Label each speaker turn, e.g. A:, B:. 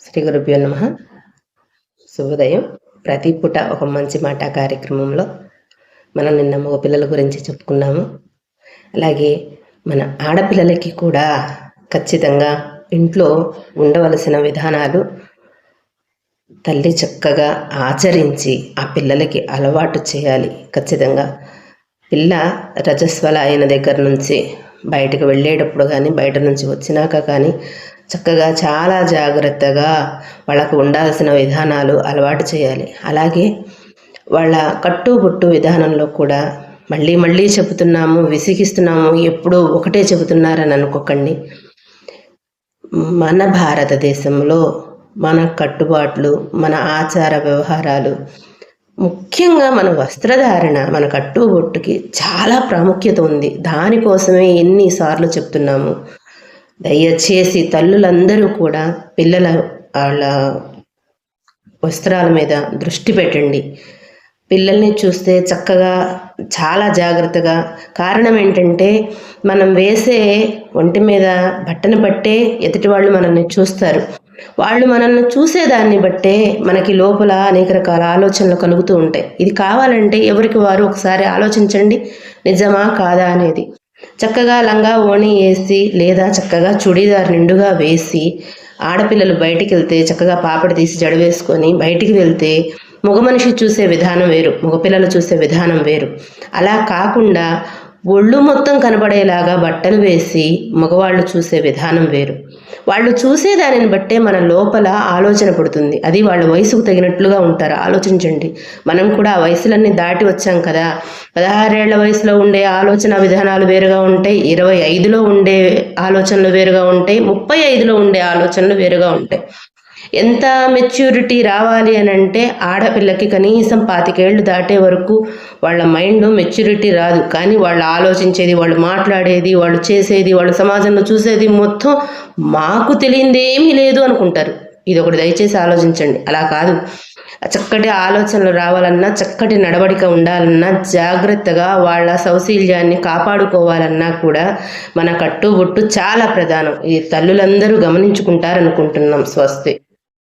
A: శ్రీ గురుభ్యో నమః. శుభోదయం. ప్రతి పూట ఒక మంచి మాట కార్యక్రమంలో మనం నిన్న మగ పిల్లల గురించి చెప్పుకున్నాము. అలాగే మన ఆడపిల్లలకి కూడా ఖచ్చితంగా ఇంట్లో ఉండవలసిన విధానాలు తల్లి చక్కగా ఆచరించి ఆ పిల్లలకి అలవాటు చేయాలి. ఖచ్చితంగా పిల్ల రజస్వల అయిన దగ్గర నుంచి బయటకు వెళ్ళేటప్పుడు కానీ బయట నుంచి వచ్చినాక కానీ చక్కగా చాలా జాగ్రత్తగా వాళ్ళకు ఉండాల్సిన విధానాలు అలవాటు చేయాలి. అలాగే వాళ్ళ కట్టుబొట్టు విధానంలో కూడా మళ్ళీ మళ్ళీ చెబుతున్నాము, విసిగిస్తున్నాము, ఎప్పుడూ ఒకటే చెబుతున్నారని అనుకోకండి. మన భారతదేశంలో మన కట్టుబాట్లు, మన ఆచార వ్యవహారాలు, ముఖ్యంగా మన వస్త్రధారణ, మన కట్టుబొట్టుకి చాలా ప్రాముఖ్యత ఉంది. దానికోసమే ఎన్నిసార్లు చెప్తున్నాము. దయచేసి తల్లులందరూ కూడా పిల్లల వాళ్ళ వస్త్రాల మీద దృష్టి పెట్టండి. పిల్లల్ని చూస్తే చక్కగా చాలా జాగ్రత్తగా, కారణం ఏంటంటే మనం వేసే ఒంటి మీద బట్టను బట్టే ఎదుటి వాళ్ళు మనల్ని చూస్తారు. వాళ్ళు మనల్ని చూసేదాన్ని బట్టే మనకి లోపల అనేక రకాల ఆలోచనలు కలుగుతూ ఉంటాయి. ఇది కావాలంటే ఎవరికి వారు ఒకసారి ఆలోచించండి, నిజమా కాదా అనేది. చక్కగా లంగా ఓణి వేసి లేదా చక్కగా చుడీదార్ నిండుగా వేసి ఆడపిల్లలు బయటికి వెళ్తే చక్కగా పాపడి తీసి జడ వేసుకొని బయటికి వెళ్తే మగ మనిషి చూసే విధానం వేరు, మగపిల్లలు చూసే విధానం వేరు. అలా కాకుండా ఒళ్ళు మొత్తం కనబడేలాగా బట్టలు వేసి మగవాళ్ళు చూసే విధానం వేరు. వాళ్ళు చూసే దానిని బట్టే మన లోపల ఆలోచన పడుతుంది. అది వాళ్ళ వయసుకు తగినట్లుగా ఉంటారు. ఆలోచించండి. మనం కూడా ఆ వయసులన్నీ దాటి వచ్చాం కదా. 16 ఏళ్ల వయసులో ఉండే ఆలోచన విధానాలు వేరుగా ఉంటాయి, 25లో ఉండే ఆలోచనలు వేరుగా ఉంటాయి, 35లో ఉండే ఆలోచనలు వేరుగా ఉంటాయి. ఎంత మెచ్యూరిటీ రావాలి అని అంటే ఆడపిల్లకి కనీసం 25 ఏళ్ళు దాటే వరకు వాళ్ళ మైండ్ మెచ్యూరిటీ రాదు. కానీ వాళ్ళు ఆలోచించేది, వాళ్ళు మాట్లాడేది, వాళ్ళు చేసేది, వాళ్ళు సమాజంలో చూసేది మొత్తం మాకు తెలియందేమీ లేదు అనుకుంటారు. ఇది ఒకటి దయచేసి ఆలోచించండి. అలా కాదు. చక్కటి ఆలోచనలు రావాలన్నా, చక్కటి నడవడిక ఉండాలన్నా, జాగ్రత్తగా వాళ్ళ సౌశీల్యాన్ని కాపాడుకోవాలన్నా కూడా మన కట్టుబొట్టు చాలా ప్రధానం. ఈ తల్లులందరూ గమనించుకుంటారనుకుంటున్నాం. స్వస్తి.